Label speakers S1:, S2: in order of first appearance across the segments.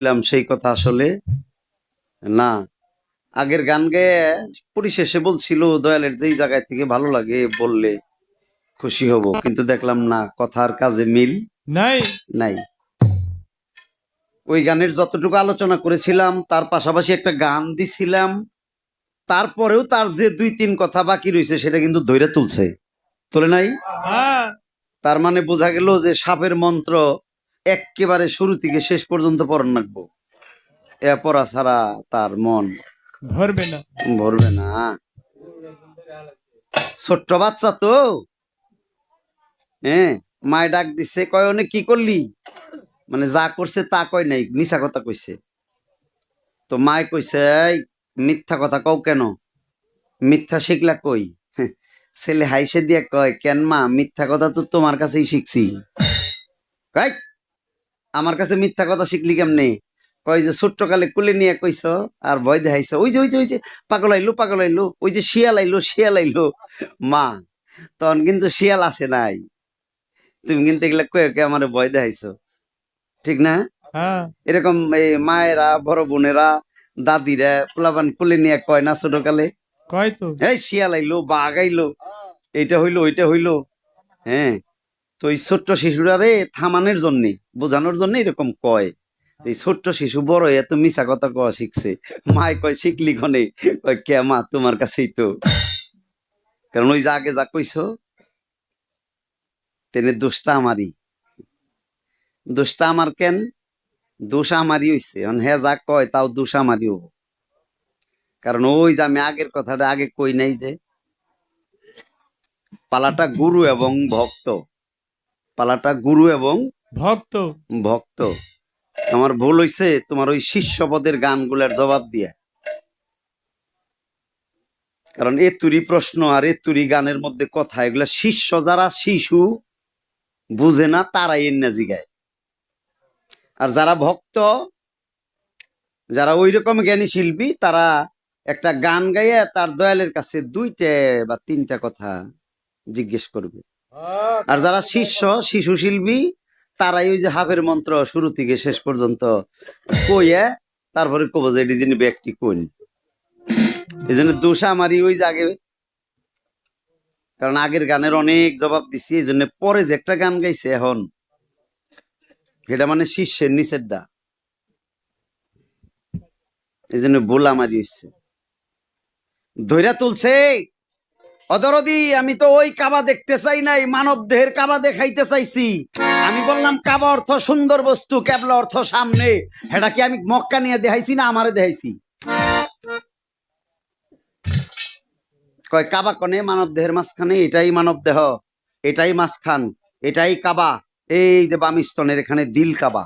S1: সেই কথা আসলে না। আগের গান গেয়ে পরিশেষে বলছিল দয়ালের যেই জায়গায় থেকে ভালো লাগে বললে খুশি হব, কিন্তু দেখলাম না, কথার কাজে মিল
S2: নাই।
S1: নাই। ওই গানের যতটুকু আলোচনা করেছিলাম তার পাশাপাশি একটা গান দিছিলাম, তারপরেও তার যে দুই তিন কথা বাকি রয়েছে সেটা কিন্তু ধইরা তুলছে, তোলে নাই।
S2: হ্যাঁ,
S1: তার মানে বোঝা গেল যে সাপের মন্ত্র একেবারে শুরু থেকে শেষ পর্যন্ত পড়ন রাখবো, এ পড়া ছাড়া তার মন
S2: ভরবে না।
S1: ভরবে না। ছোট্ট বাচ্চা তো, হ্যাঁ, মায় ডাক দিছে, কয় অনেক কি করলি, মানে যা করছে তা কয় নাই, মিছা কথা কইছে। তো মায় কইছে, "এই, মিথ্যা কথা কও কেন, মিথ্যা শিখলা কই?" ছেলে হাইসে দিয়ে কয়, কেন মা, মিথ্যা কথা তো তোমার কাছেই শিখছি। কয়, আমার কাছে মিথ্যা কথা শিখলি কেমনে? কয় যে ছোট্ট কালে কুলে নিয়ে কইছ আর ভয় দেখাইছ, ওই যে পাগল আইলো, ওই যে শিয়াল আইলো। মা, তখন কিন্তু শিয়াল আসে নাই, তুমি কিন্তু এগুলা কয়ে কে আমার ভয় দেখাইছো, ঠিক না?
S2: হ্যাঁ,
S1: এরকম এই মায়েরা, বড় বোনেরা, দাদিরা পোলাপান কুলে নিয়ে কয় না ছোট কালে,
S2: কয় তো।
S1: এই শিয়াল আইলো, বাঘ আইলো, এইটা হইলো ওইটা হইলো। হ্যাঁ, তো এই ছোট্ট শিশুরারে থামানোর জন্য, বোঝানোর জন্য এরকম কয়। এই ছোট্ট শিশু বড় এত মিছা কথা কওয়া শিখছে। মায় কয়, শিখলি ক্ষণে? কয়, কে মা, তোমার কাছেই তো। কারণ ওই যে আগে যা কইছো, তেনে দোষটা আমারই। দোষটা আমার কেন? দোষ আমারই হইছে, হ্যাঁ যা কয় তাও দোষ আমারই হবো। কারণ ওই যে আমি আগের কথাটা আগে কই নাই যে পালাটা গুরু এবং ভক্ত, পালাটা গুরু এবং
S2: ভক্ত।
S1: ভক্ত। আমার ভুল হইছে তোমার ওই শিষ্যপদের গানগুলার জবাব দিয়ে। কারণ এতুরি প্রশ্ন আর এতুরি গানের মধ্যে কথা, এগুলা শিষ্য যারা শিশু বুঝে না তারাই এন্না জিগায়। আর যারা ভক্ত, যারা ওই রকম জ্ঞানী শিল্পী, তারা একটা গান গাইয়া তার দয়ালের কাছে দুইটা বা তিনটা কথা জিজ্ঞেস করবে। আর যারা শিশু শিল্পী, তারাই ওই যে হাফের মন্ত্র শুরু থেকে শেষ পর্যন্ত কইয়া তারপরে কব যে এটি যিনি ব্যক্তি কোন। এই জন্য দোষ আমারই ওই যে আগে, কারণ আগের গানের অনেক জবাব দিছি, এই জন্য পরে যে একটা গান গাইছে এখন, সেটা মানে শিষ্যের নিচের ডা, এই জন্য ভুল আমারই হচ্ছে, ধৈর্য তুলছে। অদরদি, আমি তো ওই কাবা দেখতে চাই নাই, মানব দেহের কাবা দেখাইতে চাইছি। আমি বললাম কাবা অর্থ সুন্দর বস্তু, কেবলা অর্থ সামনে। সেটা কি আমি মক্কা নিয়ে দেখাইছি না আমারে দেখাইছি? কয় কাবা কনে মানব দেহের মাঝখানে, এটাই মানব দেহ, এটাই মাঝখান, এটাই কাবা। এই যে বাম স্তনের এখানে দিল কাবা,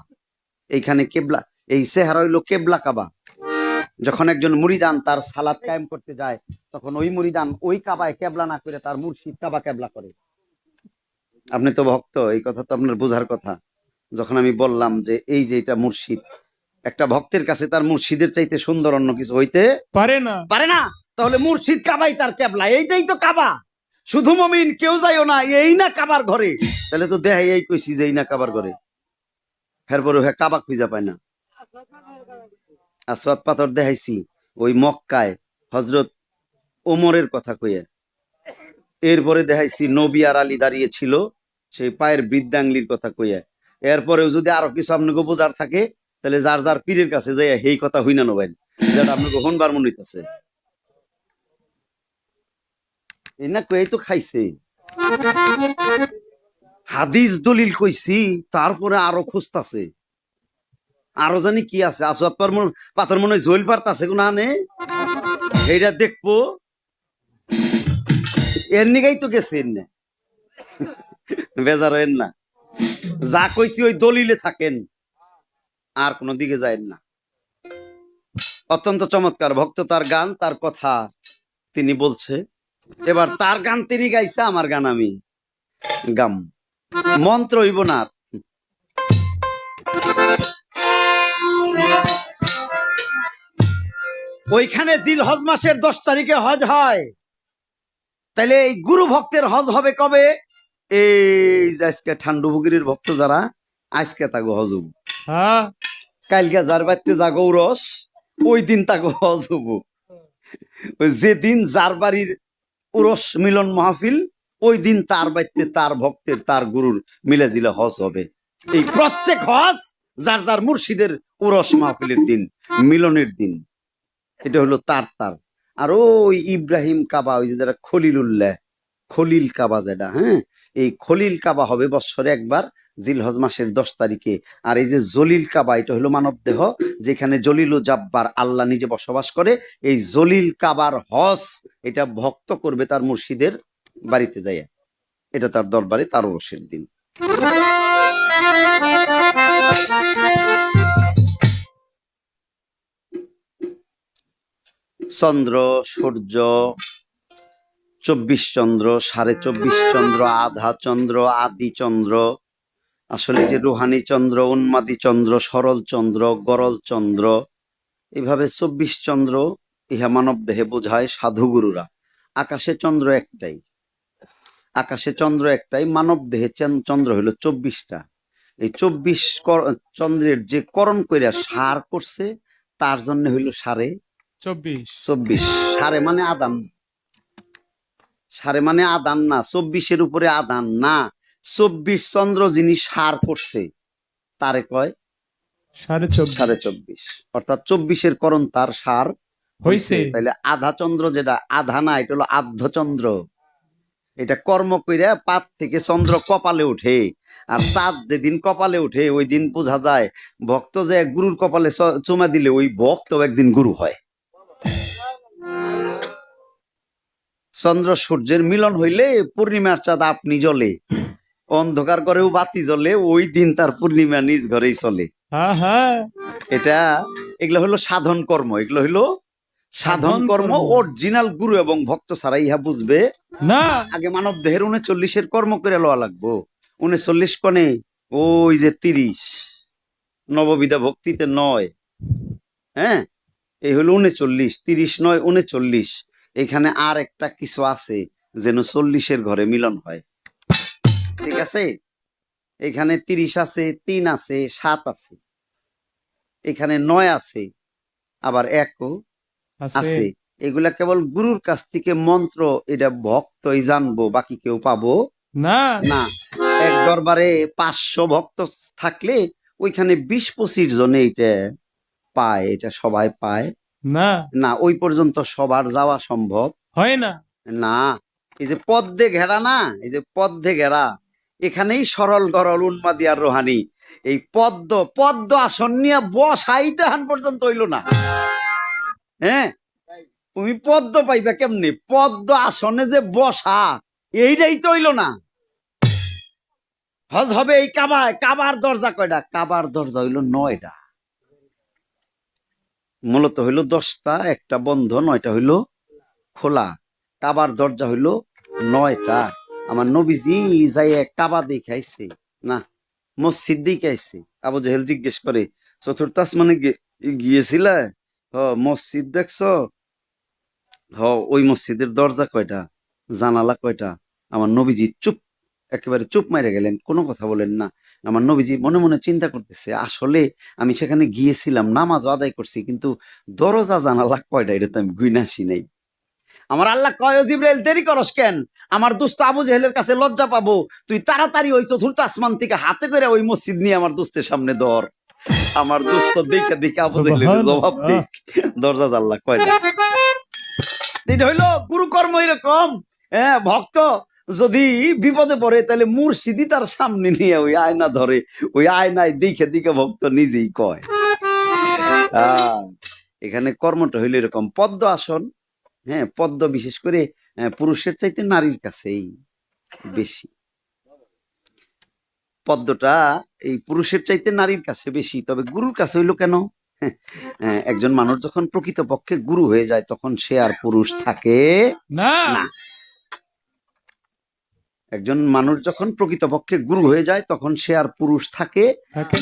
S1: এইখানে কেবলা, এই চেহারা হইলো কেবলা কাবা। যখন একজন মুরিদান তার সালাত কায়েম করতে যায়, তখন ওই মুরিদান ওই কাবায় কেবলা না করে তার মুর্শিদ কাবা কেবলা করে। আপনি তো ভক্ত, এই কথা তো আপনার বোঝার কথা। যখন আমি বললাম যে এই যে এটা মুর্শিদ, একটা ভক্তের কাছে তার মুর্শিদের চাইতে সুন্দর অন্য কিছু হইতে
S2: পারে না।
S1: পারে না, তাহলে মুর্শিদ কাবাই তার কেবলা, এইটাই তো কাবা। শুধু মমিন কেউ যাইও না, এই না কাবার ঘরে। তাহলে তো দেখাই এই কইছি যে এই না কাবার ঘরে, এরপরে হ্যাঁ কাবা খুঁজা পায় না। আসওয়াদ পাথর দেখাইছি ওই মক্কায় হজরত ওমরের কথা কইয়া। এরপরে দেখাইছি নবী আর আলী দাঁড়িয়ে ছিল সেই পায়ের বৃদ্ধাঙ্গলির কথা কইয়া। এরপরেও যদি আরো কিছু আপনাকে বোঝার থাকে, তাহলে যার যার পীরের কাছে যাইয়া সেই কথা হইনা নবেন, যেটা আপনাকে হনবার মনে হইতেছে। এই না কই তো খাইছে, হাদিস দলিল কইছি, তারপরে আরো খুঁজতাছে, আরো জানি কি আছে। আসওয়াদ পাথর মনে হয় জৈল পারতাছে কোন আনে, এইটা দেখবো। এর নিগাই তো গেছে, এর বেজার হইন না, যা কইছি ওই দলিলে থাকেন, আর কোনো দিকে যায়েন না। অত্যন্ত চমৎকার ভক্ত, তার গান, তার কথা তিনি বলছে। এবার তার গান তিনি গাইছে, আমার গান আমি গাম, মন্ত্র হইব না। ওইখানে জিল হজ মাসের 10 তারিখে হজ হয়, তাইলে এই গুরু ভক্তের হজ হবে কবে? এই যে আজকে ঠান্ডুভুগিরির ভক্ত যারা, আজকে তাগো হজ হইব।
S2: হ্যাঁ,
S1: কালকে যার বাড়িতে যা গৌরস ওই দিন তাকে হজ হবো। যেদিন যার বাড়ির উরস মিলন মাহফিল ওই দিন তার বাড়িতে তার ভক্তের তার গুরুর মিলে জিলে হজ হবে। এই প্রত্যেক হজ যার যার মুর্শিদের উরস মাহফিলের দিন, মিলনের দিন। এটা হলো তার তার। আর ওই ইব্রাহিম কাবা, ওই যে যারা খলিলুল্লাহ, খলিল কাবা যেটা, হ্যাঁ, এই খলিল কাবা হবে বৎসরে একবার জিলহজ মাসের 10 তারিখে। আর এই যে জলিল কাবা, এটা হলো মানব দেহ, যেখানে জলিল ও জাব্বার আল্লাহ নিজে বসবাস করে। এই জলিল কাবার হজ এটা ভক্ত করবে তার মুর্শিদের বাড়িতে যাইয়া, এটা তার দরবারে তার ওরসের দিন। চন্দ্র সূর্য 24 চন্দ্র, 24.5 চন্দ্র, আধা চন্দ্র, আদি চন্দ্র, আসলে যে রুহানি চন্দ্র, উন্মাদি চন্দ্র, সরল চন্দ্র, গরল চন্দ্র, এইভাবে 24 চন্দ্র ইহা মানব দেহে বোঝায় সাধুগুরুরা। আকাশে চন্দ্র একটাই, আকাশে চন্দ্র একটাই, মানব দেহে চন্দ্র হইল 24টা। এই 24 চন্দ্রের যে করণ কইরা সার করছে তার জন্য হইল 24.5। সারে মানে আদান, সারে মানে আদান না, 24-এর উপরে আদান না। 24 চন্দ্র যিনি সার করছে তারে কয় 24.5, অর্থাৎ 24-এর করণ তার সার হইছে। তাইলে আধা চন্দ্র যেটা, আধা না, এটা হলো আর্ধচন্দ্র। এটা কর্ম কইরা পাত থেকে চন্দ্র কপালে উঠে, আর চাঁদ যেদিন কপালে উঠে ওই দিন বোঝা যায় ভক্ত যে গুরুর কপালে চুমা দিলে ওই ভক্ত একদিন গুরু হয়। চন্দ্র সূর্যের মিলন হইলে পূর্ণিমার চাঁদ আপনি জ্বলে, অন্ধকার করেও বাতি জ্বলে, ওই দিন তার পূর্ণিমা নিজ ঘরেই চলে। এটা এগুলো হলো সাধন কর্ম, এগুলো হলো সাধন কর্ম। অরিজিনাল গুরু এবং ভক্ত ছাড়া ইহা বুঝবে না। আগে মানব দেহের 39-এর কর্ম করে লওয়া লাগবো। 39 কনে ওই যে 30 নববিধা ভক্তিতে 9, হ্যাঁ, এই হলো 39, 30 9 39। এখানে আর একটা কিছু আছে যেন 40-এর ঘরে মিলন হয়, ঠিক আছে? এখানে 30 আছে, 3 আছে, 7 আছে, এখানে 9 আছে, আবার 1ও আছে। এগুলা কেবল গুরুর কাছ থেকে মন্ত্র, এটা ভক্তই জানবো, বাকি কেউ পাবো না। না, এক দরবারে 500 ভক্ত থাকলে ওইখানে 20-25 জনে এটা পায়, এটা সবাই পায় না। না, ওই পর্যন্ত সবার যাওয়া সম্ভব হয় না। না, এই যে পদ্মে ঘেরা না, এই যে পদ্মে ঘেরা, এখানেই সরল গরল উন্মাদি আর রোহানি। এই পদ্ম আসন নিয়ে বসাইতে হান পর্যন্ত হইল না। হ্যাঁ, তুমি পদ্ম পাইবা কেমনি? পদ্ম আসনে যে বসা, এইটাই তো হইল না। হজ হবে এই কাবায়, কাবার দরজা কয়টা? কাবার দরজা হইল 9টা। মূলত হইল 10টা, একটা বন্ধ, 9টা হইল খোলা। কাবার দরজা হইল 9টা। আমার নবীজি যাই কাবা দেখাইছে না, মসজিদ দেখাইছে। আবু জাহেল জিজ্ঞেস করে, চতুর্থ আসমানে গিয়েছিল? মসজিদ দেখছ? ওই মসজিদের দরজা কয়টা, জানালা কয়টা? আমার নবীজি চুপ, একেবারে চুপ মাইরে গেলেন, কোনো কথা বলেন না। আমার নবীজি মনে মনে চিন্তা করতেছে, আসলে আমি সেখানে গিয়েছিলাম, নামাজ আদায় করছি, কিন্তু দরজা জানালা কয়টা এটা তো আমি গুইনাসি নাই। আমার আল্লাহ কয়, জিবরাইল দেরি করস কেন? আমার দোস্ত আবু জাহেলের কাছে লজ্জা পাবো, তুই তাড়াতাড়ি ওই চতুর্থ আসমান থেকে হাতে করে ওই মসজিদ নিয়ে আমার দোস্তের সামনে ধর। আমার দোস্ত দেখে দেখে আবু জাহেলের জবাব দিক, দরজা জানলা কয়টা। এটা হইলো গুরু কর্ম এরকম। হ্যাঁ, ভক্ত যদি বিপদে পড়ে তাহলে মুর্শিদি তার সামনে নিয়ে ওই আয়না ধরে, ওই আয়নায় দেখে দেখে ভক্ত নিজেই কয়। এখানে কর্মটা হইলো এরকম। পদ্ম আসন, হ্যাঁ, পদ্ম বিশেষ করে পুরুষের চাইতে নারীর কাছেই বেশি। পদ্মটা এই পুরুষের চাইতে নারীর কাছে বেশি। তবে গুরুর কাছে হইলো কেন? একজন মানুষ যখন প্রকৃতপক্ষে গুরু হয়ে যায় তখন সে আর পুরুষ থাকে না। একজন মানুষ যখন প্রকৃতপক্ষে গুরু হয়ে যায় তখন সে আর পুরুষ থাকে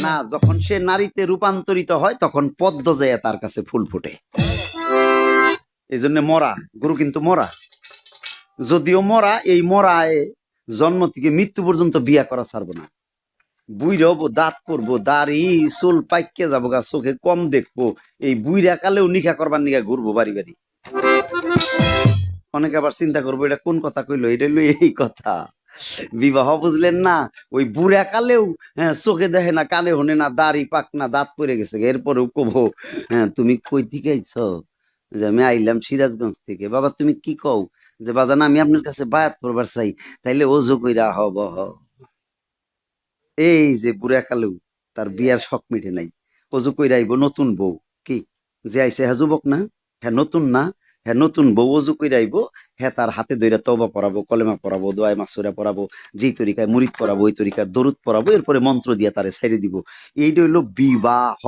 S1: না। যখন সে নারীতে রূপান্তরিত হয় তখন পদ্ম যায় তার কাছে ফুল ফুটে। এই জন্য মরা গুরু কিন্তু মরা, যদিও মরা, এই মরায় জন্ম থেকে মৃত্যু পর্যন্ত বিয়া করা ছাড়বো না। বুইরা হবো, দাঁত পড়বো, দাড়ি চুল পাইকে যাবো গা, চোখে কম দেখবো, এই বুইরা কালেও নিখা করবার নিকা ঘুরবো বাড়ি বাড়ি। অনেকে আবার চিন্তা করবো এটা কোন কথা কইলো, এটা হইলো এই কথা। বিবাহ বুঝলেন না, ওই বুড়া কালেও হ্যাঁ চোখে দেখে না, কানে হনে না, দাড়ি পাক না, দাঁত পড়ে গেছে, এরপরেও কবো হ্যাঁ তুমি কই থেকে আইছো, যে আমি আইলাম সিরাজগঞ্জ থেকে। বাবা তুমি কি কও, যে বাজান আমি আপনার কাছে বায়াত করবার চাই, তাইলে ওজো কইরা হব হ। এই যে বুড়া কালেও তার বিয়ার শখ মিটে নাই, অজু কইরা আইব নতুন বউ, কি যে আইছে হ্যাঁ যুবক না, হ্যাঁ নতুন না, হ্যাঁ নতুন বউ অজু কইরা আইব, হ্যাঁ তার হাতে ধইরা তওবা পড়াবো, কলেমা পড়াবো, দোয়া মাসুরা পড়াবো, যেই তরিকায় মুরিদ পড়াবো ওই তরিকার দরুদ পড়াবো, এরপরে মন্ত্র দিয়া তারে ছেড়ে দিব। এইটা হইলো বিবাহ।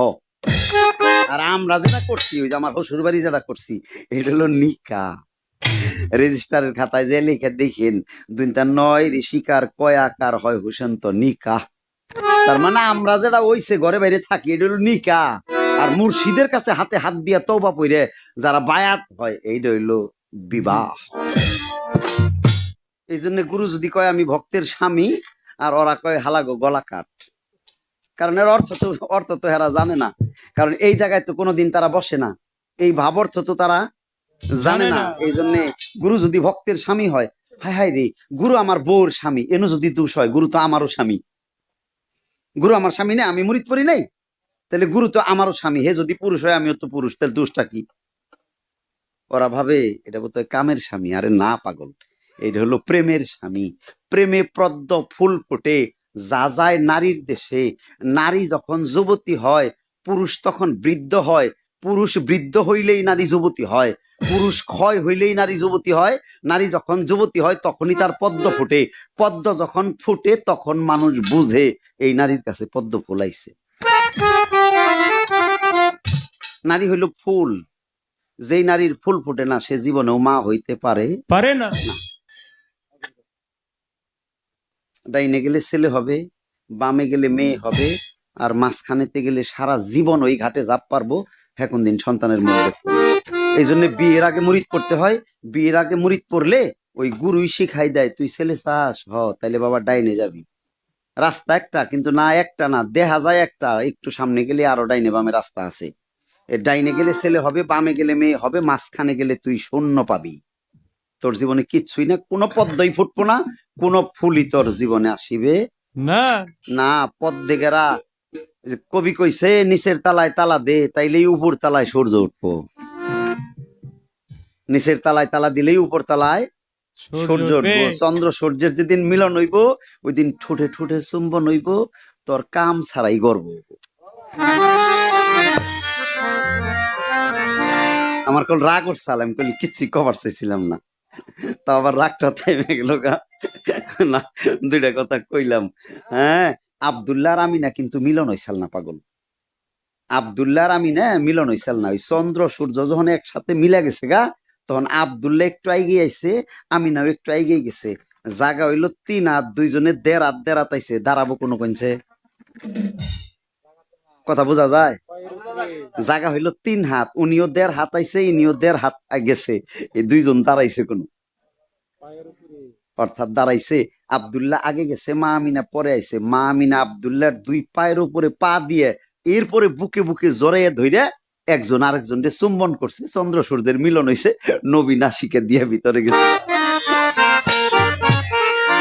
S1: আর আমরা যেটা করছি, ওই যে আমার শ্বশুর বাড়ি যেটা করছি, এটা হলো নিকা। রেজিস্টারের খাতায় যে লিখে দেখেন 2-9 ঋষিকার কয়াকার হয় হুসেন্ত নিকা। তার মানে আমরা যেটা ওইছে ঘরে বাইরে থাকি, এটা হলো নিকা। আর মুর্শিদের কাছে হাতে হাত দিয়া তওবা পইরে যারা বায়াত হয়, এইটা হইলো বিবাহ। এই জন্য গুরু যদি কয় আমি ভক্তের স্বামী, আর ওরা কয় হালাগো গলা কাট, কারণ এর অর্থ তো এরা জানে না, কারণ এই জায়গায় তো কোনোদিন তারা বসে না, এই ভাব অর্থ তো তারা জানে না। এই জন্য গুরু যদি ভক্তের স্বামী হয়, হায় হায় রে, গুরু আমার বউর স্বামী, এনো যদি দোষ হয়, গুরু তো আমারও স্বামী। গুরু আমার স্বামী না, আমি মুরিদ পড়ি নাই, তাহলে গুরু তো আমারও স্বামী, হে যদি পুরুষ হয় আমিও তো পুরুষ, তাহলে দোষটা কি? ওরা ভাবে এটা বোধহয় কামের স্বামী। আরে না পাগল, এটা হলো প্রেমের স্বামী। প্রেমে পদ্ম ফুল ফোটে, যা যায় নারীর দেশে। নারী যখন যুবতী হয়, পুরুষ তখন বৃদ্ধ হয়। পুরুষ বৃদ্ধ হইলেই নারী যুবতী হয়, পুরুষ ক্ষয় হইলেই নারী যুবতী হয়। নারী যখন যুবতী হয় তখনই তার পদ্ম ফোটে। পদ্ম যখন ফুটে তখন মানুষ বুঝে এই নারীর কাছে পদ্ম ফোলাইছে। নারী হইল ফুল, যেই নারীর ফুল ফুটে না সে জীবনেও মা হইতে পারে
S2: পারে না।
S1: না। ডাইনে গেলে ছেলে হবে, বামে গেলে মেয়ে হবে, আর মাঝখানেতে গেলে সারা জীবন ওই ঘাটে জাপ পারবো, হ্যাঁ কোন দিন সন্তানের মুখ দেখবো। এই জন্য বিয়ের আগে মুরিদ পড়তে হয়। বিয়ের আগে মুরিদ পড়লে ওই গুরুই শিখাই দেয়, তুই ছেলে চাস হ, তাইলে বাবা ডাইনে যাবি। রাস্তা একটা, কিন্তু না একটা না, দেখা যায় একটা, একটু সামনে গেলে আরো ডাইনে বামে রাস্তা আছে। এ ডাইনে গেলে ছেলে হবে, বামে গেলে মেয়ে হবে, মাঝখানে গেলে তুই শূন্য পাবি। তোর জীবনে কিচ্ছুই না, কোনো পদ্মই ফুটবো না, কোনো ফুলই তোর জীবনে আসিবে
S2: না।
S1: না। পদ্মে গেরা, কবি কইছে নিচের তালায় তালা দে, তাইলেই উপর তালায় সূর্য উঠবো। নিচের তালায় তালা দিলেই উপর তালায় সূর্য উঠবো। চন্দ্র সূর্যের যেদিন মিলন হইব, ওই দিন ঠুঠে ঠুঠে চুম্বন হইব, তোর কাম ছাড়াই গর্ব। আমার কোন রাগ উঠছাল, আমি কইলি কিচ্ছু কভার চাইছিলাম না, তা আবার রাগটা থেমে গেল গা। না, দুইটা কথা কইলাম। হ্যাঁ, আব্দুল্লাহ আর আমিনা কিন্তু মিলন হইছাল না পাগল। আব্দুল্লাহ আর আমিনা মিলন হইছাল না। ওই চন্দ্র সূর্য যখন একসাথে মিলা গেছে গা, তখন আব্দুল্লাহ একটু এগিয়ে আইছে, আমিনাও একটু এগিয়ে গেছে। জায়গা হইলো 3 হাত, দুইজনে 1.5 হাত আইছে, দাঁড়াবো কোনো কইছে, কথা বোঝা যায়? জায়গা হইলো 3 হাত, উনিও 1.5 হাত আইছে, ইনিও 1.5 হাত গেছে, এই দুইজন দাঁড়াইছে কোনো, অর্থাৎ দাঁড়াইছে। আব্দুল্লাহ আগে গেছে, মা আমিনা পরে আইছে। মা আমিনা আব্দুল্লাহর 2 পায়ের উপরে পা দিয়ে এরপরে বুকে বুকে জড়াইয়া ধইরে একজন আরেকজনকে চুম্বন করছে। চন্দ্র সূর্যের মিলন হইছে, নবী নাসিকে দিয়ে ভিতরে গেছে।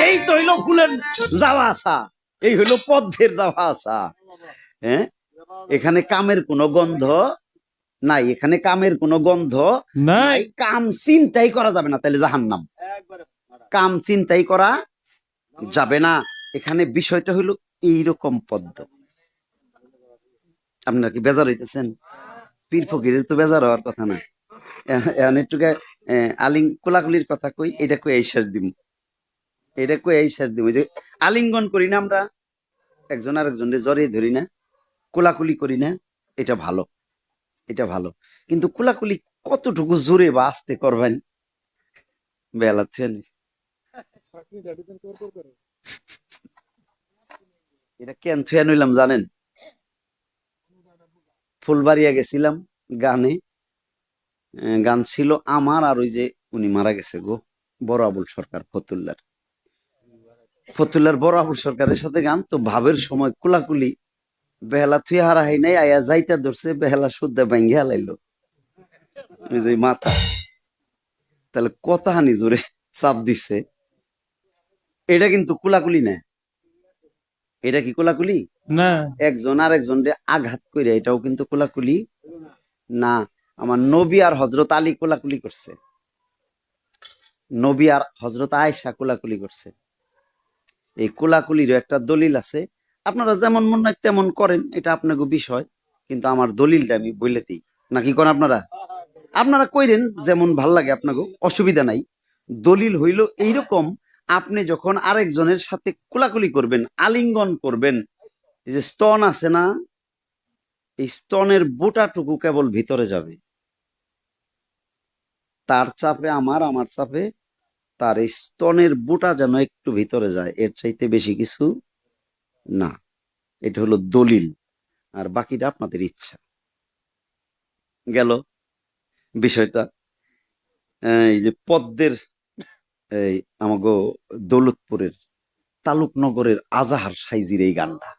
S1: এই তো হইলো ফুলের যাওয়া আসা, এই হইলো পদ্মের যাওয়া আসা। হ্যাঁ, এখানে কামের কোনো গন্ধ নাই, এখানে কামের কোনো গন্ধ নাই। কাম চিন্তাই করা যাবে না, তাহলে জাহান্নাম। কাম চিন্তাই করা যাবে না। এখানে বিষয়টা হইলো এইরকম পদ্ম। আপনারা কি বেজার হইতেছেন? পীর ফকিরের তো বেজার হওয়ার কথা না। এখন একটু আলিং কোলাকুলির কথা কই, এটা কই এই শেষ দিম, এটা কই এই শেষ দিম। যে আলিঙ্গন করি না আমরা, একজন আরেকজনকে জড়িয়ে ধরি না, কোলাকুলি করি না, এটা ভালো, এটা ভালো। কিন্তু কোলাকুলি কতটুকু জোরে বা আস্তে করবেন, বেলা এটা কেন থুয়া নইলাম জানেন? ফুলবাড়িয়া গেছিলাম গানে, গান ছিল আমার, আর ওই যে উনি মারা গেছে গো, বড় আবুল সরকার ফতুল্লার। ফতুল্লার বরাবর সরকারের সাথে গান, তো ভাবের সময় কুলাকুলি, বেহালা থুই হারা হাই নাই, আয়া যাইতা ধরছে, বেহালা শুদ্ধা ভাঙ্গে হালাইলো ওই যে মাথা। তাহলে কত হানি জোরে চাপ দিছে। এটা কিন্তু কুলাকুলি না, এটা কি কুলাকুলি?
S2: না।
S1: একজন আর একজনকে আঘাত করে, এটাও কিন্তু কুলাকুলি না। আমার নবী আর হজরত আলী কোলাকুলি করছে, নবী আর হজরত আয়েশা কোলাকুলি করছে। এই কোলাকুলিরও একটা দলিল আছে। আপনারা যেমন মনে হয় তেমন করেন, এটা আপনাকে বিষয়, কিন্তু আমার দলিলটা আমি বলে দিই, নাকি কোন আপনারা আপনারা কইরেন যেমন ভাল লাগে, আপনাকে অসুবিধা নাই। দলিল হইল এইরকম, আপনি যখন আরেকজনের সাথে কোলাকুলি করবেন, আলিঙ্গন করবেন, এই যে স্তন আছে না, এই স্তনের বোটাটুকু কেবল ভিতরে যাবে, তার চাপে আমার, আমার চাপে তার, এই স্তনের বোটা যেন একটু ভিতরে যায়, এর চাইতে বেশি কিছু না। এটা হলো দলিল, আর বাকিটা আপনাদের ইচ্ছা। গেল বিষয়টা। এই যে পদ্মের, এই আমাগো দৌলতপুরের তালুকনগরের আজাহার সাইজির এই গানটা,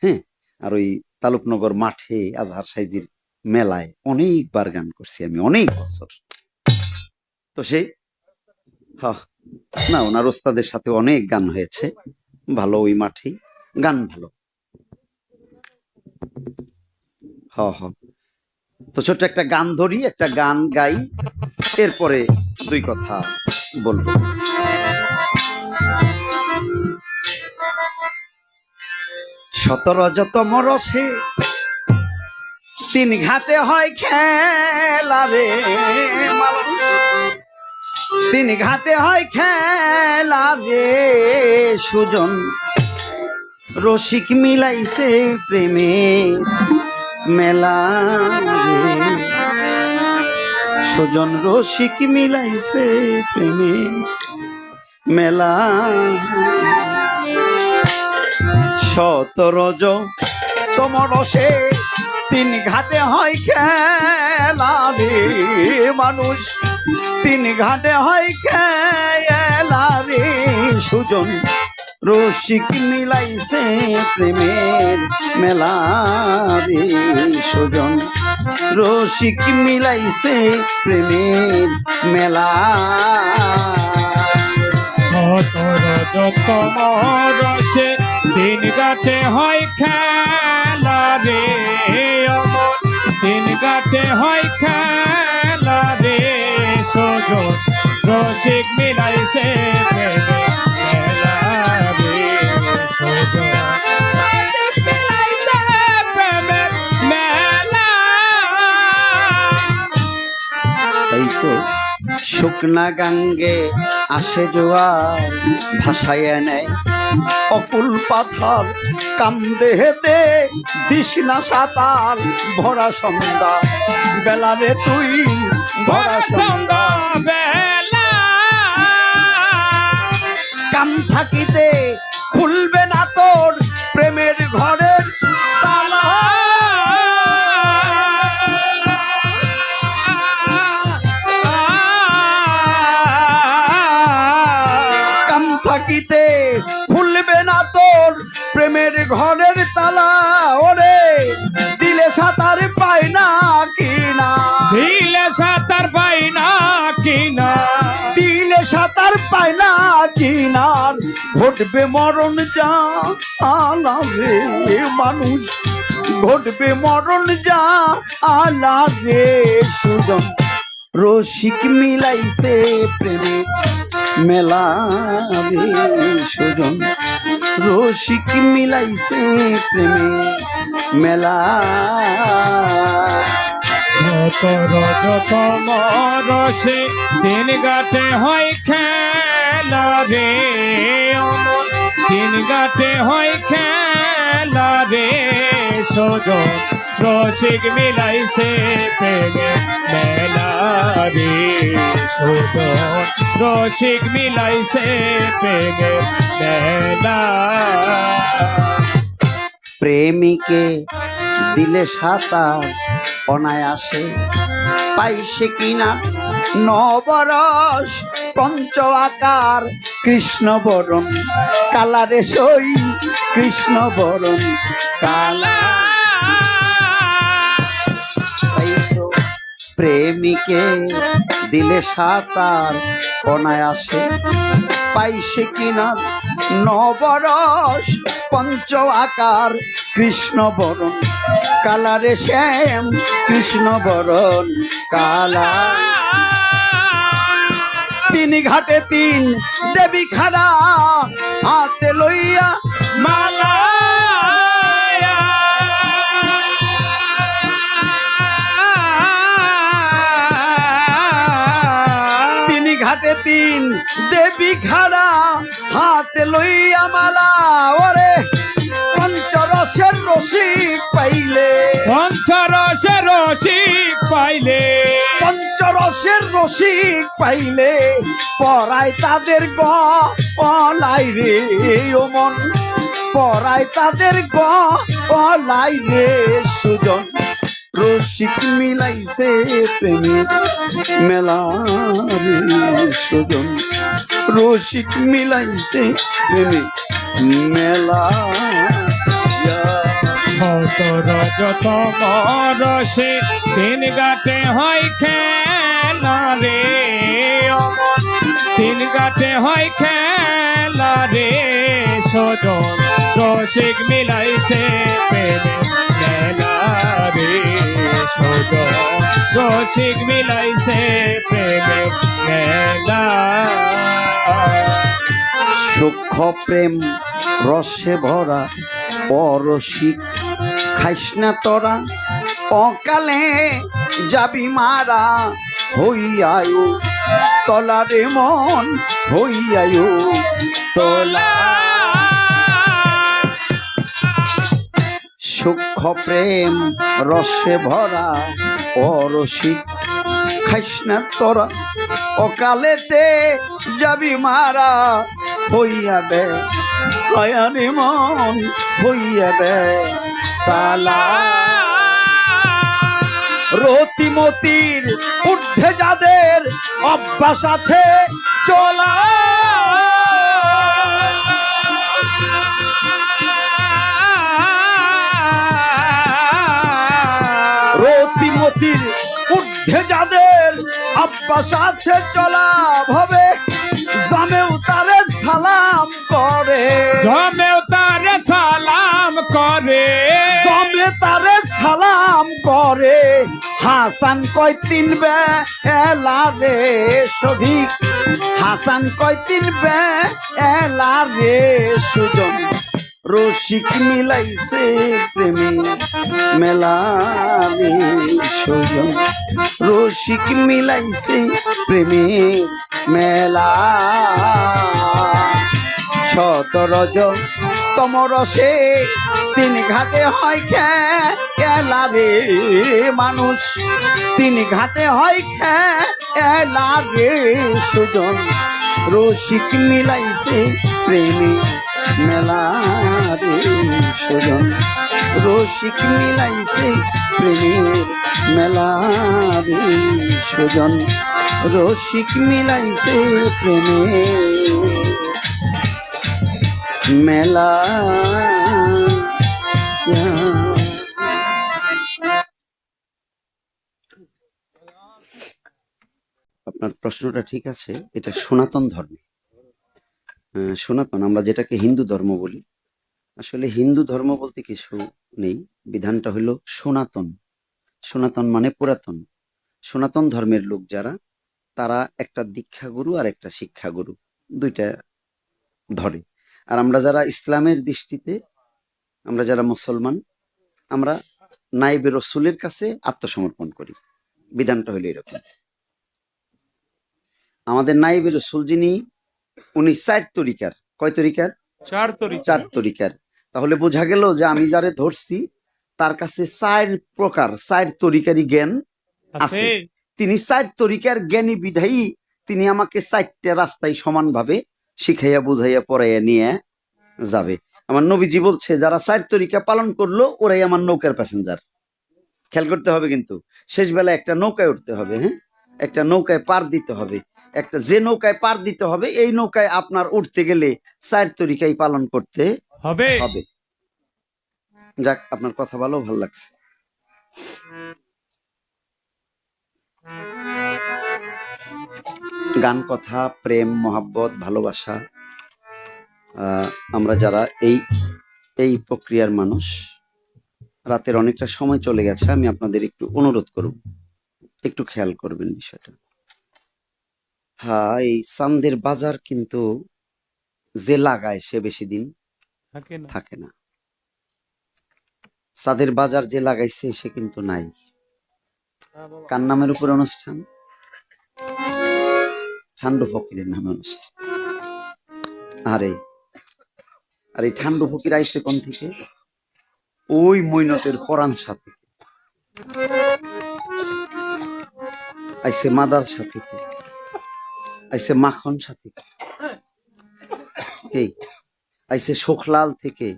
S1: হ্যাঁ, আর ওই তালুকনগর মাঠে আজাহার সাইজির মেলায় অনেকবার গান করছি আমি, অনেক বছর। তো সেই না, ওনার ওস্তাদের সাথে অনেক গান হয়েছে, ভালো, ওই মাঠেই গান ভালো। তো ছোট্ট একটা গান ধরি, একটা গান গাই, এরপরে দুই কথা বলবো। সতেরো যতম রসে তিন ঘাটে হয় খেলা রে, তিন ঘাটে হয় খেলা রে, সুজন রসিক মিলাইছে প্রেমে মেলা রে, সুজন রসিক মিলাইছে প্রেমে মেলা। সতেরো তোমার রসে তিন ঘাটে হয় খেলা রে, মানুষ তিন ঘাটে হয় খেলা রে, সুজন রসিক মিলাইছে প্রেমের মেলা রে, সুজন রসিক মিলাইছে প্রেমের মেলা।
S2: সতেরো যতম রসে তিন ঘাটে হয় খেলা রে, অমর তিন ঘাটে হয় খেলা রে, সুজন রসিক মিলাইছে প্রেমের মেলা রে, সুজন মিলাইছে প্রেমের মেলা।
S1: তাই তো শুকনা গাঙ্গে আসে জোয়ার, ভাসায় নেয় অকুল পাথার, কান্দে হেতে দিস না সাতাল, ভরা সন্ধ্যা বেলা রে তুই, ভরা সন্ধ্যা
S2: বেলা,
S1: কাম থাকিতে খুলবে না তোর প্রেমের ঘরের তালা, কাম থাকিতে খুলবে না তোর প্রেমের ঘরের তালা, ওরে দিলে সাঁতার পায় না কিনা,
S2: দিলে সাঁতার পাই না কিনা,
S1: দিলে সাঁতার পায় না কিনার, ঘটবে মরণ যা আলা রে, মানুষ ঘটবে মরণ যা আলা রে, সুজন রসিক মিলাইছে প্রেমে মেলা রে, সুজন রসিক মিলাইছে প্রেমে মেলা।
S2: সতেরো যতম রসে তিন ঘাটে হয় খেলা রে, অমর তিন ঘাটে হয় খেলা রে, সুজন রসিক মিলাইছে প্রেমের মেলা রে, সুজন রসিক মিলাইছে প্রেমের মেলা।
S1: প্রেমিকে দিলে সাঁতার অনায়াসে পাইছে কিনা নবরস পঞ্চ আকার কৃষ্ণ বরণ কালারে সই কৃষ্ণ বরণ কালা তাই তো প্রেমিকে দিলে সাঁতার অনায়াসে পাইছে কিনা নবরস পঞ্চ আকার কৃষ্ণ বরণ কালারে শ্যাম কৃষ্ণ বরণ কালা তিন ঘাটে তিন দেবী খাড়া হাতে লইয়া
S2: মালা
S1: তিন ঘাটে তিন দেবী খাড়া হাতে লইয়া মালা ওরে পঞ্চরসের রসিক পাইলে
S2: পঞ্চরসে রসিক পাইলে
S1: পঞ্চরসের রসিক পাইলে পরায় তাদের গলাই রে ও মন পরায় তাদের গলাই রে সুজন রসিক মিলাইছে প্রেমের মেলা রে সুজন রসিক মিলাইছে প্রেমের মেলা
S2: ছোট রজত রসে তিন গাটে হয় খেলা রে অমন তিন গাটে হয় খেলা রে সজন রসিক মিলাইছে প্রেমে মেলা রে সজন রসিক মিলাইছে প্রেমে মেলা
S1: সূক্ষ্ম প্রেম রসে ভরা অরসিক খাইস না তোরা অকালে যাবি মারা হইয়ায়ু তলারে মন হইয়ায়ু তলা সূক্ষ্ম প্রেম রসে ভরা অরসিক খাইস না তোরা অকালেতে যাবি মারা হইয়াবে হয়ানি মন হইয়াবে তালা রতিমতির ঊর্ধ্বে যাদের অভ্যাস আছে চলা রতিমতির ঊর্ধ্বে যাদের অভ্যাস আছে চলা ভাবে জামেও তারে সালাম করে
S2: জমেও তারে সালাম করে
S1: জমে তারে সালাম করে হাসান কয় তিন বেলা রে সঠিক হাসান কয় তিন বেলা রে সুজন রসিক মিলাইছে প্রেমে মেলা রে সুজন রসিক মিলাইছে প্রেমে মেলা সতরজ তমরসে তিন ঘাটে হয় খেলা রে মানুষ তিন ঘাটে হয় খেলা রে সুজন রসিক মিলাইছে প্রেমে মেলা রে সুজন রসিক মিলাইছে প্রেমের মেলা রে সুজন রসিক মিলাইছে প্রেমের মেলা আপনার প্রশ্নটা ঠিক আছে, এটা সনাতন ধর্মে। সনাতন আমরা যেটাকে হিন্দু ধর্ম বলি, আসলে হিন্দু ধর্ম বলতে কিছু নেই, বিধানটা হলো সনাতন। সনাতন মানে পুরাতন। সনাতন ধর্মের লোক যারা, তারা একটা দীক্ষাগুরু আর একটা শিক্ষাগুরু দুইটা ধরে। আর আমরা যারা ইসলামের দৃষ্টিতে, আমরা যারা মুসলমান, আমরা নাইবে রসুলের কাছে আত্মসমর্পণ করি। বিধানটা হলো এরকম। আমাদের নাইবে রসুল যিনি, উনি 4 তরিকার। কয় তরিকার?
S2: 4 তরিকা।
S1: 4 তরিকার। তাহলে বোঝা গেল যে আমি যারে ধরছি তার কাছে 4 প্রকার 4 তরিকারই জ্ঞান আছে। তিনি 4 তরিকার জ্ঞানী বিধায়ী তিনি আমাকে 4টা রাস্তায় সমানভাবে শিখাইয়া বুঝাইয়া পড়াইয়া নিয়ে যাবে। আমার নবীজি বলছে যারা 4 তরিকা পালন করলো ওরাই আমার নৌকার প্যাসেঞ্জার। খেয়াল করতে হবে, কিন্তু শেষ বেলা একটা নৌকায় উঠতে হবে। হ্যাঁ, একটা নৌকায় পার দিতে হবে। একটা যে নৌকায় পার দিতে হবে এই নৌকায় আপনার উঠতে গেলে 4 তরিকাই পালন করতে
S2: হবে।
S1: হবে। যাক, আপনার কথা ভালো লাগছে। গান, কথা, প্রেম, মহাব্বত, ভালোবাসা, আমরা যারা এই এই প্রক্রিয়ার মানুষ, রাতের অনেকটা সময় চলে গেছে, আমি আপনাদের একটু অনুরোধ করব, একটু খেয়াল করবেন বিষয়টা। হ্যাঁ, এই চাঁদের বাজার কিন্তু যে লাগায় সে বেশি দিন থাকে না। চাঁদের বাজার যে লাগাইছে সে কিন্তু নাই। কার নামের উপর অনুষ্ঠান? ঠান্ডু ফকিরের নামে অনুষ্ঠান। আরে আর এই ঠান্ডু ফকির আইছে কোন থেকে? ওই মইনতের পরাণ সাথে আইছে, মাদারসা থেকে আইছে, মাখন সাথে এই আইছে, শোখলাল থেকে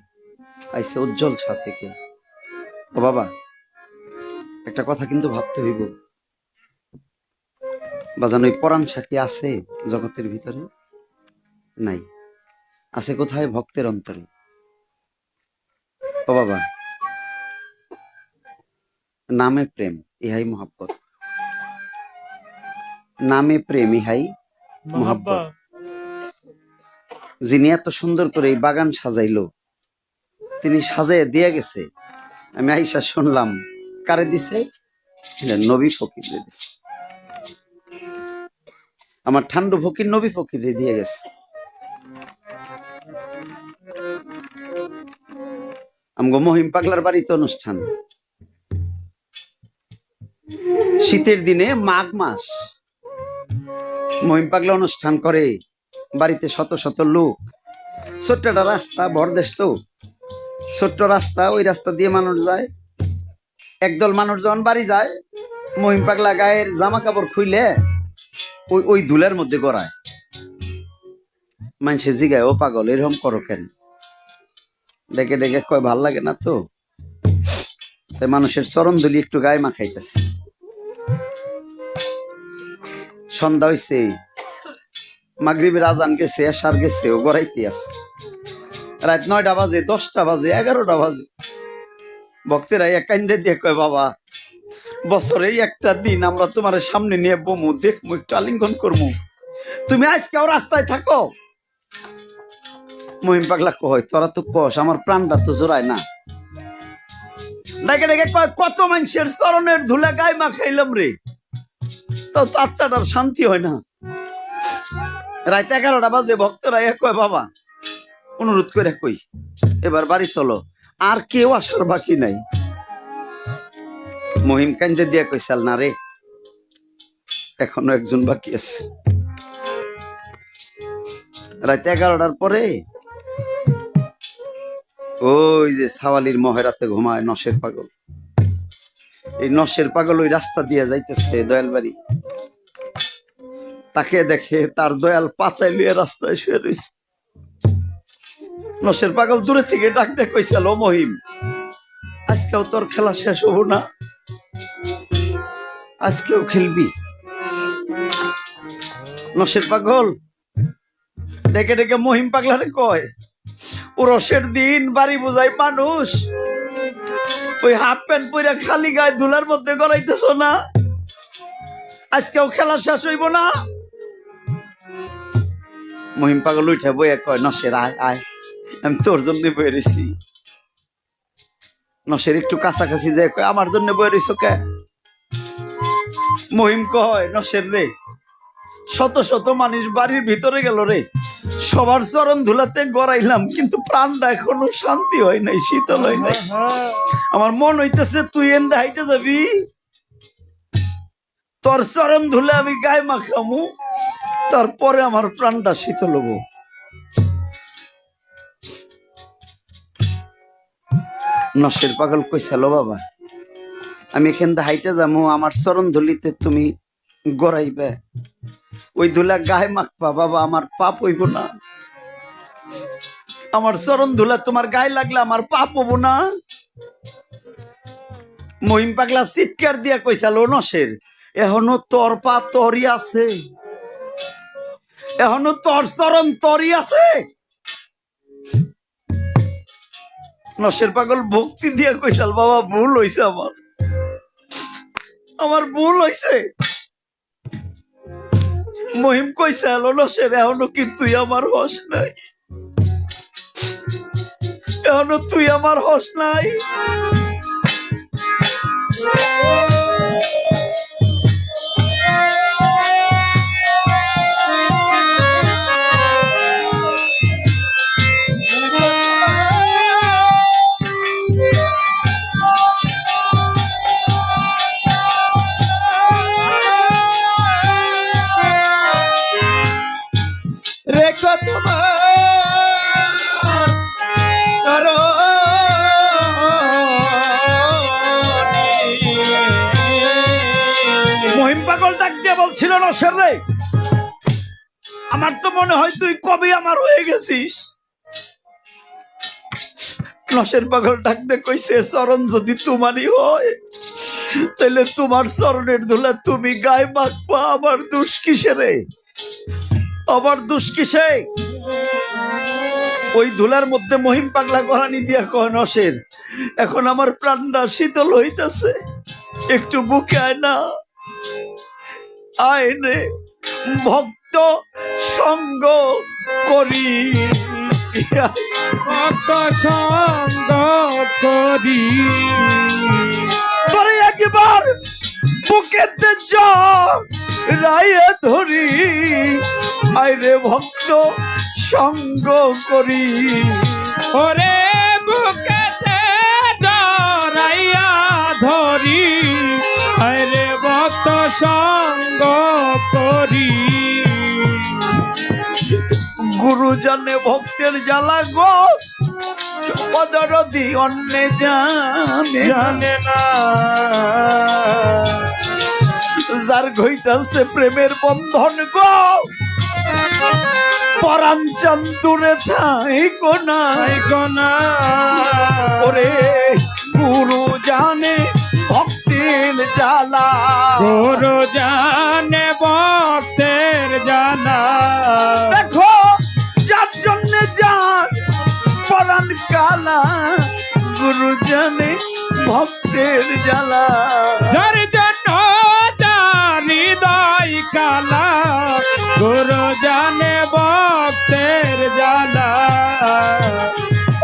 S1: আইছে, উজ্জ্বল সা থেকে। ও বাবা, একটা কথা কিন্তু ভাবতে হইব, বাজান ওই পরাণ সাথী আছে জগতের ভিতরে? নাই। আছে কোথায়? ভক্তের অন্তরে। ও বাবা, নামে প্রেম ইহাই মহাব্বত, নামে প্রেম ইহাই মহাব্বত। যিনি এত সুন্দর করে এই বাগান সাজাইলো, তিনি সাজাই দিয়ে গেছে। আমি আইসা শুনলাম, কারে দিছে? নবী ফকির দিছে। আমার ঠান্ডু ফকির নবী ফকির দিয়ে গেছে। আমগো মহিম পাগলার বাড়িতে অনুষ্ঠান, শীতের দিনে মাঘ মাস মহিম পাগলা অনুষ্ঠান করে, বাড়িতে শত শত লোক। ছোট্ট একটা রাস্তা, ভরদেশ তো, ছোট্ট রাস্তা, ওই রাস্তা দিয়ে মানুষ যায়। একদল মানুষ যখন বাড়ি যায়, মহিম পাগলা গায়ের জামা কাপড় খুইলে ওই ধুলের মধ্যে গড়ায়। মানুষে জিগায়, ও পাগল এরকম করো কেন? ডেকে ডেকে কয়, ভাল লাগে না তো, তাই মানুষের চরণ ধুলি একটু গায়ে মাখাইতেছে। সন্ধ্যা হইছে, মাগরিবের আজান গেছে, এশার গেছে, ও গড়াইতে আছে। রাত 9টা বাজে, 10টা বাজে, 11টা বাজে। ভক্তেরা এক কান্দে দিয়ে কয়, বাবা বছরে একটা দিন আমরা তোমার সামনে নিয়ে বমু, দেখবো, একটু আলিঙ্গন করবো, তুমি আজকেও রাস্তায় থাকো। মহিম পাগলা কয়, তোরা তো কস, আমার প্রাণটা তো জোড়ায় না। ডেকে ডেকে কয়, কত মানুষের চরণের ধুলা গায়ে মাখাইলাম রে, তো আত্মাটার শান্তি হয় না। রাত 11টা বাজে, ভক্তরা এক কয়, বাবা অনুরোধ করে কই, এবার বাড়ি চলো, আর কেউ আসার বাকি নাই। মহিম কান্দে দিয়া কইসাল, না রে, এখনো একজন বাকি আছে। রাত 11টার পরে ওই যে সাওয়ালির মহেরাতে ঘুমায় নশের পাগল, এই নশের পাগল ওই রাস্তা দিয়ে যাইতেছে দয়াল বাড়ি। তাকে দেখে তার দয়াল পাতায় লিয়ে রাস্তায় শুয়ে রয়েছে। নশের পাগল দূরে থেকে ডাক দিয়ে কইছিল, ও মহিম, আজকেও তোর খেলা শেষ হবো না? আজকেও খেলবি? নশের পাগল ডেকে ডেকে মহিম পাগলারে কয়, ও রসের দিন বাড়ি বোঝাই মানুষ, ওই হাফ প্যান্ট পরে খালি গায়ে ধুলার মধ্যে গড়াইতেছ না? আজকেও খেলা শেষ হইব না? মহিম পাগল উঠে বইয়া কয়, নশের আয় আয়, আমি তোর জন্য বয়ে রয়েছি। নশের একটু কাছাকাছি যায় কয়, আমার জন্য বয়ে রয়েছ কে? মহিম কয়, নশের রে, শত শত মানুষ বাড়ির ভিতরে গেল রে, সবার চরণ ধুলাতে গড়াইলাম, কিন্তু প্রাণটা এখনো শান্তি হয় নাই, শীতল হয় নাই। আমার মন হইতেছে তুই এনে হাইটে যাবি, তোর চরণ ধুলে আমি গায়ে মাখামু, তারপরে আমার প্রাণটা শীতল হবো। নশের পাগল কইছিল, বাবা আমি এখান থেকে হাইটে যাবো, আমার চরণ ধুলিতে তুমি গড়াইবে, ওই ধুলা গায়ে মাখবা, বাবা আমার পাপ হইব না? আমার চরণ ধুলা তোমার গায়ে লাগলে আমার পাপ হবো না? মহিম পাগলা চিৎকার দিয়া কইসাল, ও নসের, এখনো তোর পা তরি আছে, এখনো তোর চরণ তরি আছে। নসের পাগল ভক্তি দিয়া কইসাল, বাবা ভুল হইছে, আমার ভুল হইছে। মহিম কইসাল, ও নসের, এখনো কি তুই আমার হস নাই? এখনো তুই আমার হস নাই?
S3: রেখো তোমার
S1: মহিম পাগল ডাক দিয়ে বলছিল, নসের রে, আমার তো মনে হয় তুই কবে আমার হয়ে গেছিস। নসের পাগল ডাক দিয়ে কইছে, চরণ যদি তোমারই হয় তাহলে তোমার চরণের ধুলা তুমি গায়ে মাখবা, আমার দোষ কিসে রে? আমার দোষ কিসে? ওই ধুলার মধ্যে মহিম পাগলা গড়ানি দিয়া কয়, নসের, এখন আমার প্রাণটা শীতল হইতাছে, একটু বুকে আয় না, আয় রে, ভক্ত সঙ্গ করি,
S2: ভক্ত সঙ্গ করি,
S1: তোরে একবার বুকেতে রায়ে ধরি, আয় রে ভক্ত সঙ্গ করি।
S2: ওরে বুকেতে জড়াইয়া ধরি, আরে ভক্ত সঙ্গ করি।
S1: গুরু জানে ভক্তের জ্বালা গো, পদরদি অন্যে জানে না। যার ঘইটাছে প্রেমের বন্ধন গো, পরাণ চান্দুরে থাইকো না। ওরে গুরু জানে ভক্তের জ্বালা,
S2: গুরু জানে ভক্তের জ্বালা।
S1: দেখো যার জন্য যার পরাণ কালা, গুরু জানে ভক্তের জ্বালা।
S2: যার জন্য যার হৃদয় কালা, গুরু জানে ভক্তের জ্বালা।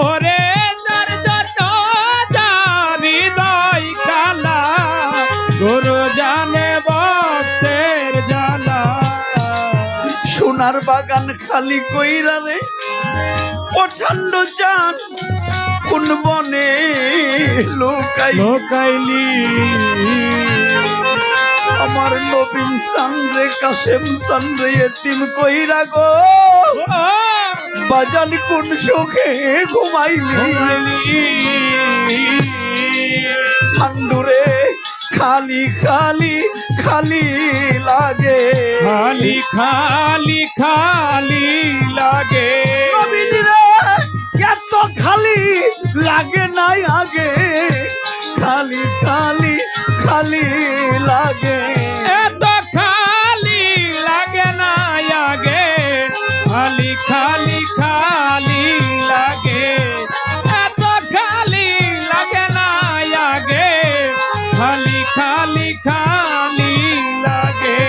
S2: ওরে যার জন্য যার হৃদয় কালা, গুরু জানে ভক্তের জ্বালা।
S1: সোনার বাগান খালি কইরা রে, ও ঠান্ড চান কোন বনে
S2: লোকাইলি।
S1: আমার নবীন চান রে, কাশেম চান রে, এতিম কইরা গো, বাজান কোন সুখে ঘুমাইলি। ঠান্ডুরে খালি খালি খালি লাগে,
S2: খালি খালি খালি লাগে।
S1: নবীন রে, এত খালি লাগে নাই আগে, খালি খালি খালি লাগে।
S2: এত খালি লাগে না আগে, খালি খালি খালি লাগে। এত খালি লাগে না আগে, খালি খালি খালি লাগে।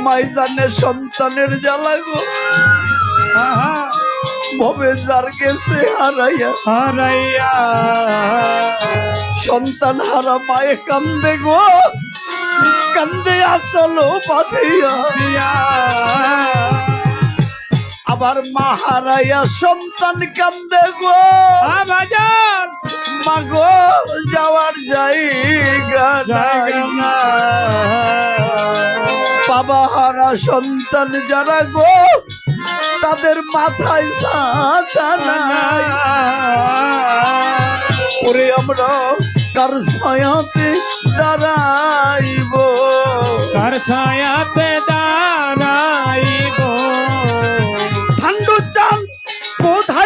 S1: মাইজানের সন্তানের জ্বালা গো,
S2: আহা
S1: ভবে যার গেছে হারাইয়া,
S2: হারাইয়া
S1: সন্তান হারা মায়ে কান্দে গো, কান্দে আসলো বাঁধিয়া।
S2: দিয়া।
S1: আবার মা হারাইয়া সন্তান কান্দে গো,
S2: বাজার
S1: মা গো যাওয়ার জায়গা নাই। বাবা হারা সন্তান যারা গো, তাদের মাথায় ছাতা নাই। ওরে আমরা কার ছায়াতে দাঁড়াইব,
S2: কার ছায়াতে দাঁড়াইব।
S1: ঠান্ডু চান কোথায়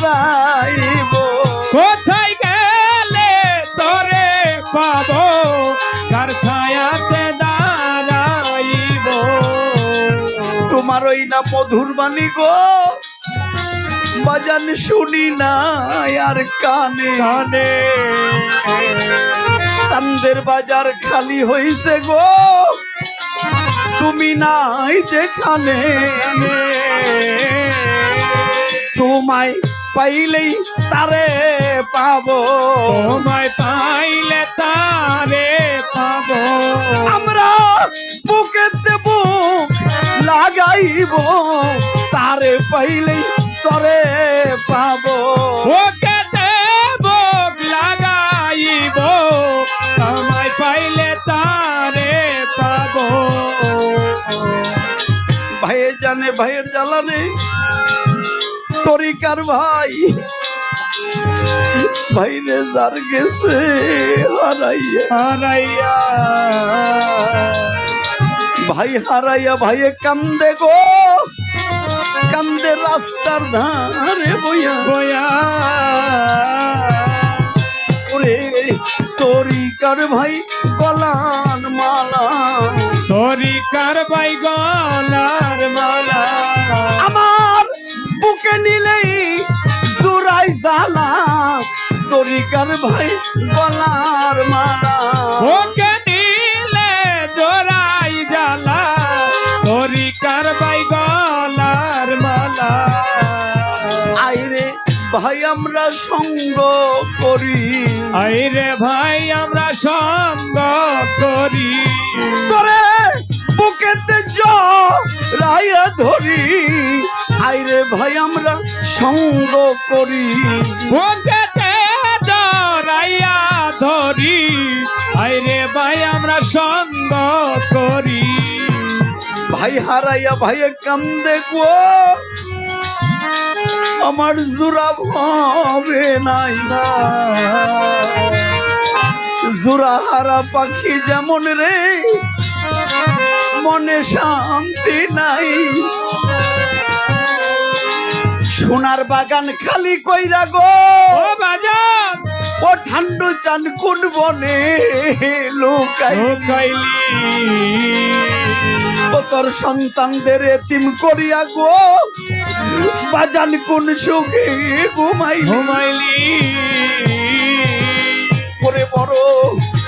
S1: দাঁড়াইব
S2: কোথায় গেলে তোরে পাবো কার ছায়াতে দাঁড়াইব
S1: তোমার ওই না মধুর বাণী গো বাজান শুনি না আর কানে
S2: কানে
S1: চান্দের বাজার খালি হইছে গো তুমি নাই যেখানে তোমায় পাইলেই তারে পাবো
S2: তোমায় পাইলে তারে পাবো
S1: আমরা বুকেতে বুক লাগাইব তারে পাইলেই তরে পাবো
S2: ওকে দেব লাগাইব আমায় পাইলে তারে পাবো
S1: ভাইয়ে জানে ভাইয়ের জ্বালানে তরিকার ভাই ভাইরে যার গেছে হারাইয়া
S2: হারাইয়া
S1: ভাই হারাইয়া ভাইয়ে কান্দে গো কান্দে রাস্তার ধারে বইয়া
S2: বয়া
S1: ওরে তরিকার ভাই গলার মালা
S2: তরিকার বাই গলার মালা
S1: আমার বুকে নিলেই জোড়াই জ্বালা তরিকার ভাই গলার মালা
S2: ওকে দিলে জোড়াই জ্বালা তরিকার বাই গলার মালা
S1: আইরে ভাই আমরা সঙ্গ করি
S2: আইরে ভাই আমরা সঙ্গ করি
S1: তোরে বুকেতে জড়াইয়া ধরি আইরে ভাই আমরা সঙ্গ করি
S2: বুকেতে জড়াইয়া ধরি আইরে ভাই আমরা সঙ্গ করি
S1: ভাই হারাইয়া ভাইয়ে কান্দে গো আমার জোড়া ভাবে নাই না জোড়া হারা পাখি যেমন রে মনে শান্তি নাই সোনার বাগান খালি কইরা গো
S2: ও বাজার
S1: ও ঠান্ডু চান কোন বনে লোকাই
S2: লোকাইলি
S1: ও তোর সন্তানদের এতিম করিয়া গো বাজান কোন সুখে ঘুমাই
S2: ঘুমাইলি
S1: করে বড়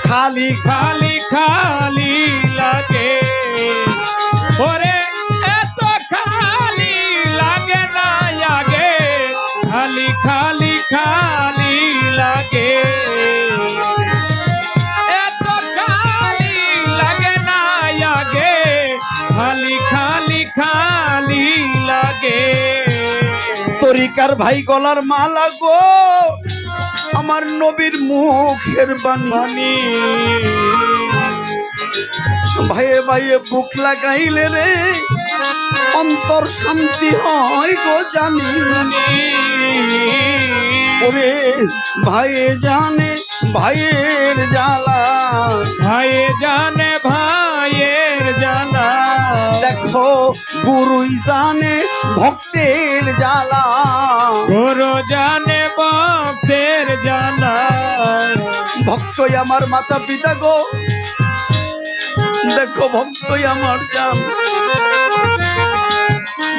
S1: খালি
S2: খালি খালি লাগে ওরে এত খালি লাগে না আগে খালি খালি খালি লাগে এত খালি লাগে না আগে খালি খালি খালি লাগে
S1: তরিকার ভাই গলার মালা গো আমার নবীর মুখের বাণী
S2: বাণী
S1: ভাইয়ে ভাইয়ে বুক লাগাইলে রে অন্তর শান্তি হয় গো জানি ওরে ভাইয়ে জানে ভাইয়ের জ্বালা
S2: ভাইয়ে জানে ভাইয়ের জানা
S1: দেখো গুরুই জানে ভক্তের জ্বালা
S2: গুরু জানে ভক্তের জানা
S1: ভক্তই আমার মাতা পিতা গো দেখো ভক্তই আমার জান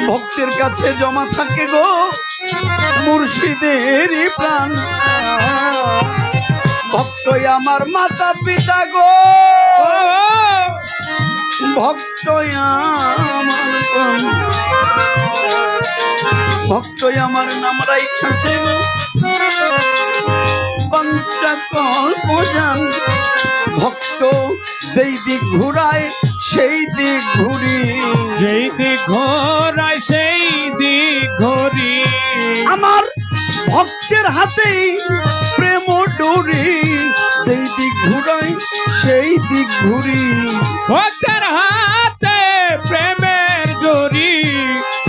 S1: ভক্তের কাছে জমা থাকে গো মুর্শিদেরই প্রাণ ভক্তই আমার মাতা পিতা গো ভক্তই আমার প্রাণ। ভক্তই আমার নাম রাইখাছে গো পঞ্চকল্প জান ভক্ত যেই দিক ঘুরায় সেই দিক ঘুরি
S2: যেই দিক ঘোরায় সেই দিক ঘুরি
S1: আমার ভক্তের হাতেই প্রেম ডুরি যেই দিক ঘুরায় সেই দিক ঘুরি
S2: ভক্তের হাতে প্রেমের জড়ি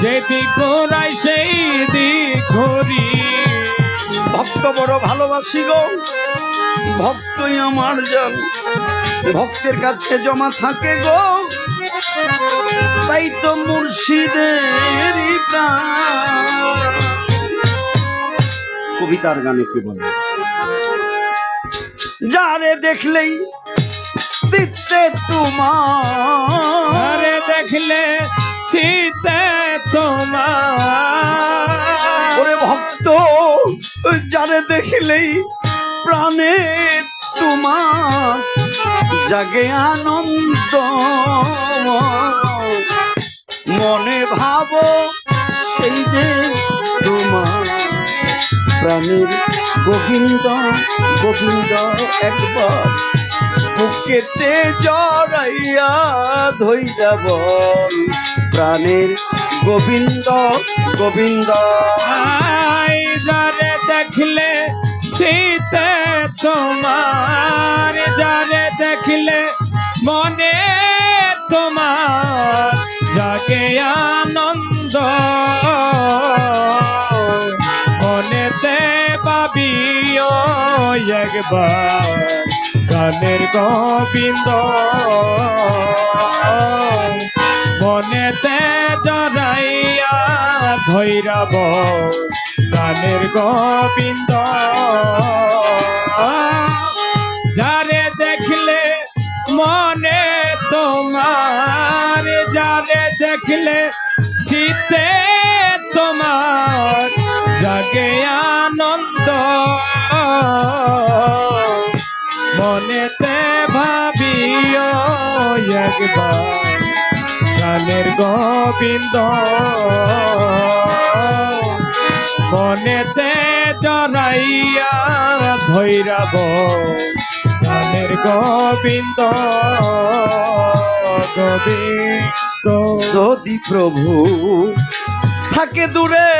S2: যে দিক ঘোরায় সেই দিক ঘুরি
S1: ভক্ত বড় ভালোবাসি গো ভক্তই আমার জান ভক্তের কাছে জমা থাকে গো তাই তো মুর্শিদেরই প্রাণ কবিতার গানে কি বলে? যারে দেখলেই চিত্তে তোমার,
S2: আরে দেখলে চিতে তোমার,
S1: ওরে ভক্ত যারে দেখলেই প্রাণে তোমার জাগে আনন্দ, মনে ভাবো সেই যে তোমার প্রাণের গোবিন্দ গোবিন্দ, একবার বুকেতে জড়াইয়া ধইরা বল প্রাণের গোবিন্দ গোবিন্দ।
S2: আই যারে দেখলে চিতে তোমার, যারে দেখলে মনে তোমার জাগে আনন্দ, মনেতে পাবিও একবার গানের গোবিন্দ, মনেতে জড়াইয়া ধৈরাব গানের গোবিন্দ। যারে দেখলে মনে তোমার, যারে দেখলে চিতে তোমার জাগে আনন্দ, মনেতে ভাবিও একবার গানের গোবিন্দ, মনেতে জড়াইয়া ধৈরাব গানের গোবিন্দ গোবিন্দ।
S1: যদি প্রভু থাকে দূরে,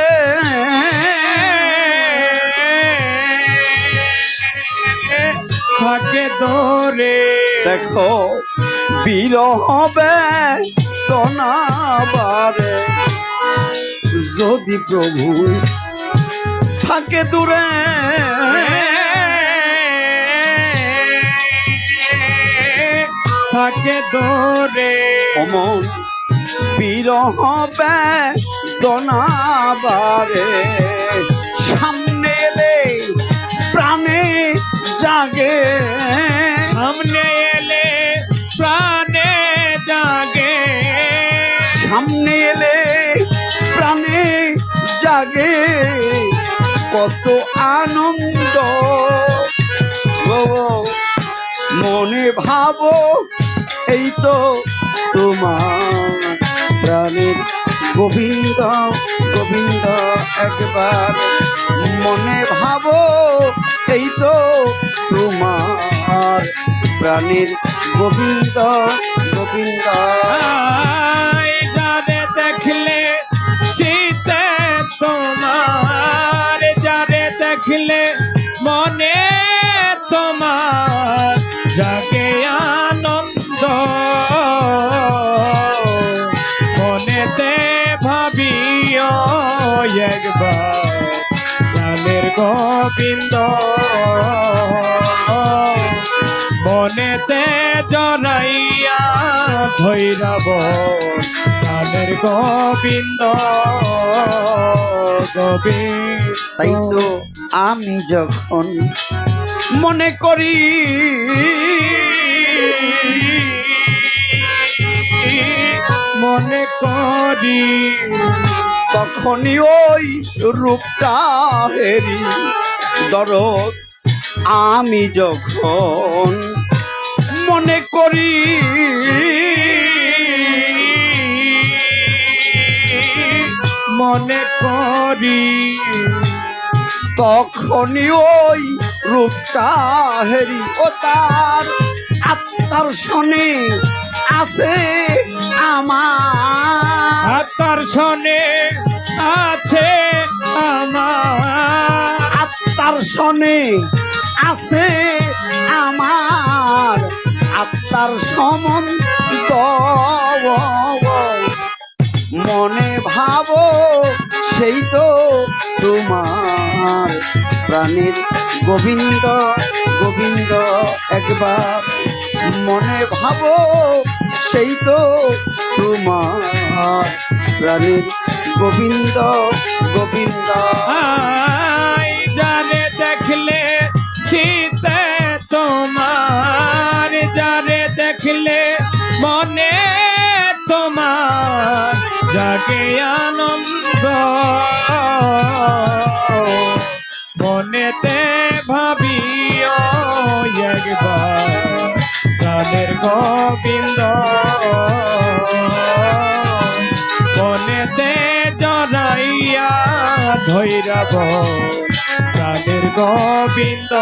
S2: থাকে দূরে,
S1: দেখো বিরহ বেদনাবারে, যদি প্রভু থাকে দূরে,
S2: থাকে দূরে,
S1: অমন বিরহ বেদনাবারে, সামনে এলে প্রাণে জাগে,
S2: সামনে এলে প্রাণে জাগে,
S1: সামনে এলে প্রাণে জাগে, কত আনন্দ গো, মনে ভাবো এই তো তোমার প্রাণের গোবিন্দ গোবিন্দ, একবার মনে ভাবো এই তো তোমার প্রাণের গোবিন্দ গোবিন্দ।
S2: আই যারে দেখলে চিতে তোমার, যারে দেখলে মনে তোমার জাগে আনন্দ, মনেতে ভাবিও একবার গানের গোবিন্দ, মনেতে জড়াইয়া ধৈরাব গানের গোবিন্দ গোবিন্দ।
S1: তাই তো আমি যখন মনে করি,
S2: মনে করি,
S1: তখনই ওই রূপটা হেরি দরদ, আমি যখন মনে করি,
S2: মনে করি,
S1: তখনই ওই রূপটা হেরি, ও তার আত্মার শনে আছে আমার,
S2: আত্মার শনে আছে আমার,
S1: আত্মার শনে আছে আমার, আত্মার সম্বন্ধ, মনে ভাবো সেই তো তোমার প্রাণের গোবিন্দ গোবিন্দ, একবার মনে ভাবো সেই তো তোমার প্রাণের গোবিন্দ গোবিন্দ।
S2: আই যারে ভাবিও একবার প্রাণের গোবিন্দ মনেতে জড়াইয়া ধৈরাব প্রাণের গোবিন্দ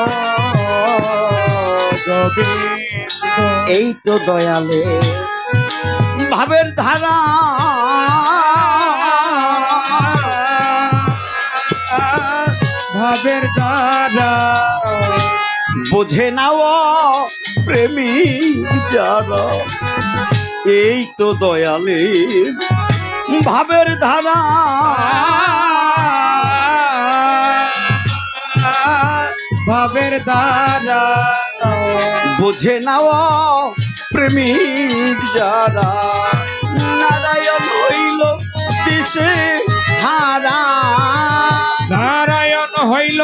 S2: গোবিন্দ।
S1: এই তো দয়ালে ভাবের ধারা
S2: ভাবের দ্বারা
S1: বোঝে নাও প্রেমিক যারা। এই তো দয়ালে ভাবের ধারা
S2: ভাবের দ্বারা
S1: বোঝে নাও প্রেমিক যারা। নারায়ণ হইল দিশে হারা,
S2: নারায়ণ হইল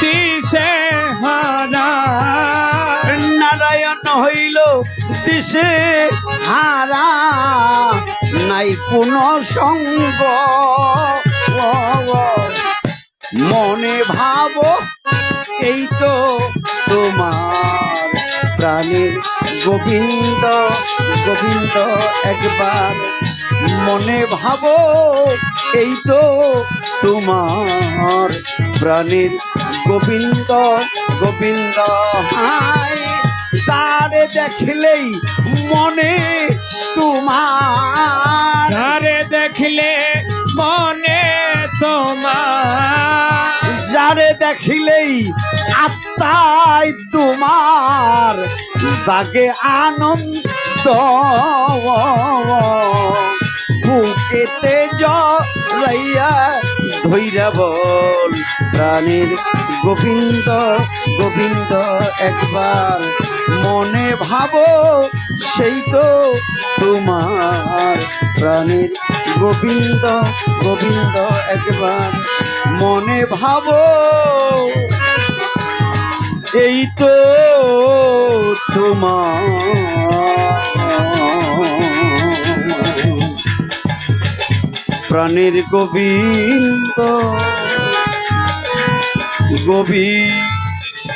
S2: দিশে হারা,
S1: নারায়ণ হইল দিশে হারা। নাই কোনো সঙ্গ মনে ভাবো এই তো তোমার প্রাণের গোবিন্দ গোবিন্দ। একবার মনে ভাবো এই তো তোমার প্রাণের গোবিন্দ গোবিন্দ। হায় তারে দেখলেই মনে তোমার,
S2: যারে দেখলে মনে তোমার,
S1: যারে দেখিলেই আত্মায় তোমার জাগে আনন্দ। বুকেতে জড়াইয়া ধৈরা বল প্রাণের গোবিন্দ গোবিন্দ। একবার মনে ভাবো সেই তো তোমার প্রাণের গোবিন্দ গোবিন্দ। একবার মনে ভাবো এই তো তোমার প্রাণের গোবিন্দ গোবিন্দ।